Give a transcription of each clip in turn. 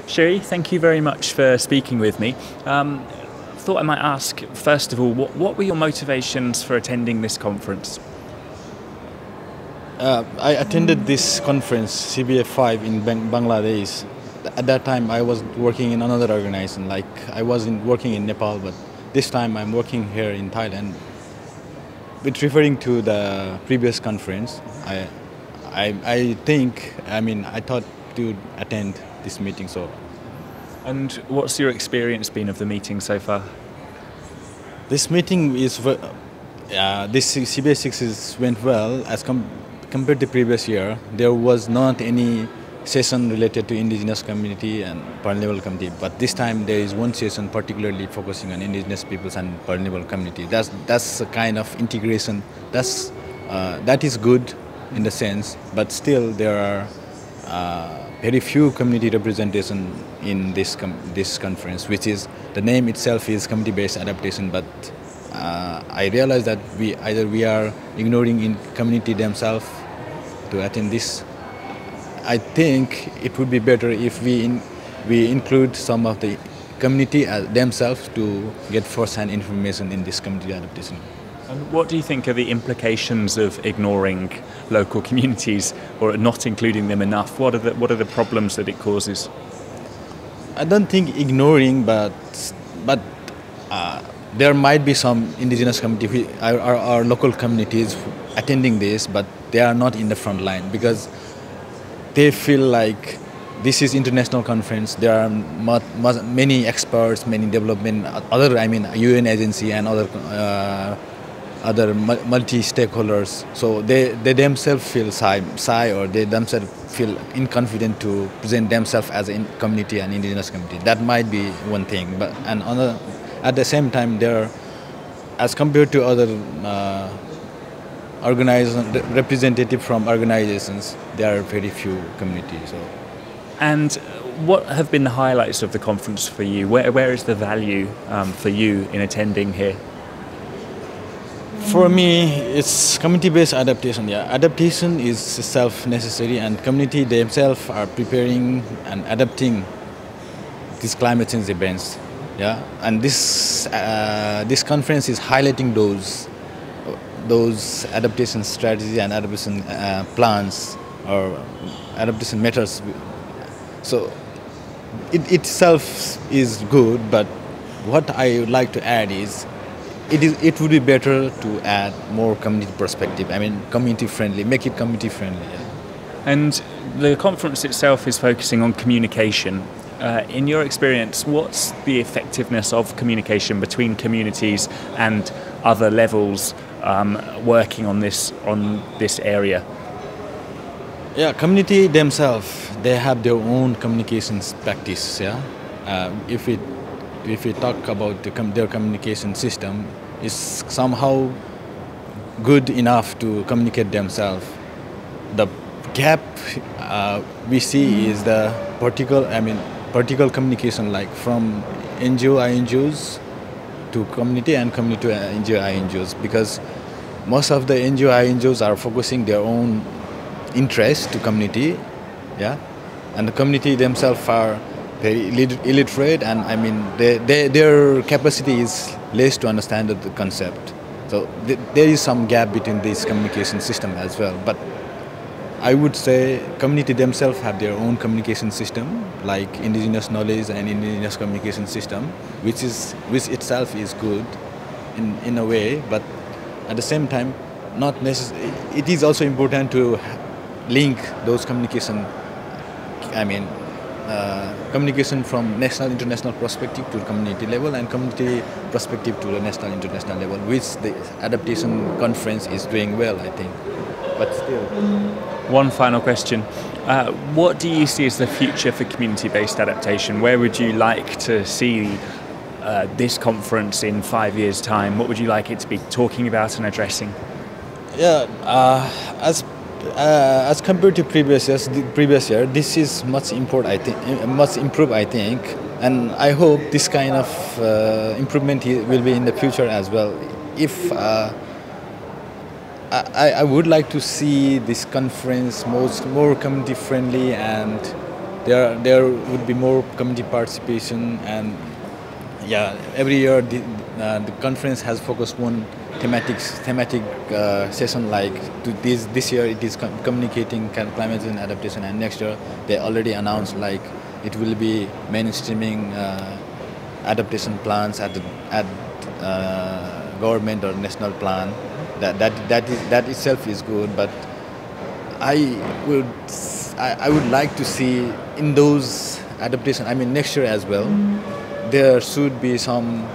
Shree, thank you very much for speaking with me. Thought I might ask, first of all, what were your motivations for attending this conference? I attended this conference, CBA5 in Bangladesh. At that time, I was working in another organization. Like I wasn't working in Nepal, but this time I'm working here in Thailand. With referring to the previous conference, I thought to attend this meeting. So, And what's your experience been of the meeting so far? this meeting is this CBA6 went well as compared to previous year. There was not any session related to indigenous community and vulnerable community, but this time there is one session particularly focusing on indigenous peoples and vulnerable community. That's a kind of integration. That is good in the sense, but still there are very few community representation in this conference, which is the name itself is community-based adaptation, but I realize that we are ignoring in community themselves to attend this. I think it would be better if we include some of the community themselves to get first-hand information in this community adaptation. And what do you think are the implications of ignoring local communities or not including them enough? What are the problems that it causes? I don't think ignoring, but there might be some indigenous community, our local communities attending this, but they are not in the front line because they feel like this is international conference. There are many experts, many development, UN agency and other multi-stakeholders. So they themselves feel shy or they themselves feel inconfident to present themselves as a community and indigenous community. That might be one thing. But at the same time, there, as compared to other representative from organizations, there are very few communities. So. And what have been the highlights of the conference for you? Where is the value for you in attending here? For me, it's community-based adaptation. Yeah, adaptation is self-necessary, and community themselves are preparing and adapting these climate change events. Yeah, and this conference is highlighting those adaptation strategies and adaptation plans or adaptation methods. So it itself is good, but what I would like to add is it would be better to add more community perspective. Community friendly, make it community friendly. Yeah. And the conference itself is focusing on communication. In your experience, what's the effectiveness of communication between communities and other levels working on this area? Yeah, community themselves, they have their own communications practice. Yeah, if we talk about their communication system, is somehow good enough to communicate themselves. The gap we see is the vertical communication, like from INGOs to community and community to INGOs, because most of the INGOs are focusing their own interest to community, yeah, and the community themselves are very illiterate, and their capacity is less to understand the concept. So there is some gap between this communication system as well. But I would say community themselves have their own communication system, like indigenous knowledge and indigenous communication system, which itself is good in a way, but at the same time, not necessarily. It is also important to link those communication from national international perspective to community level and community perspective to the national international level, which the adaptation conference is doing well, I think. But still. One final question. What do you see as the future for community-based adaptation? Where would you like to see this conference in 5 years' time? What would you like it to be talking about and addressing? Yeah, as compared to previous year, this is much improved, I think, and I hope this kind of improvement will be in the future as well. If I would like to see this conference more community friendly and there would be more community participation, and yeah, every year the conference has focused one thematic session. Like this year it is communicating climate change adaptation, and next year they already announced like it will be mainstreaming adaptation plans at government or national plan. That itself is good, but I would like to see in those adaptation, I mean next year as well, there should be some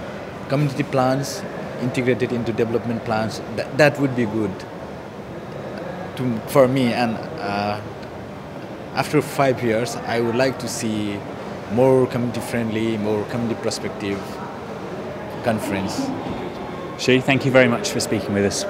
community plans integrated into development plans. That would be good for me. And after 5 years, I would like to see more community friendly, more community perspective conference. Shree, thank you very much for speaking with us.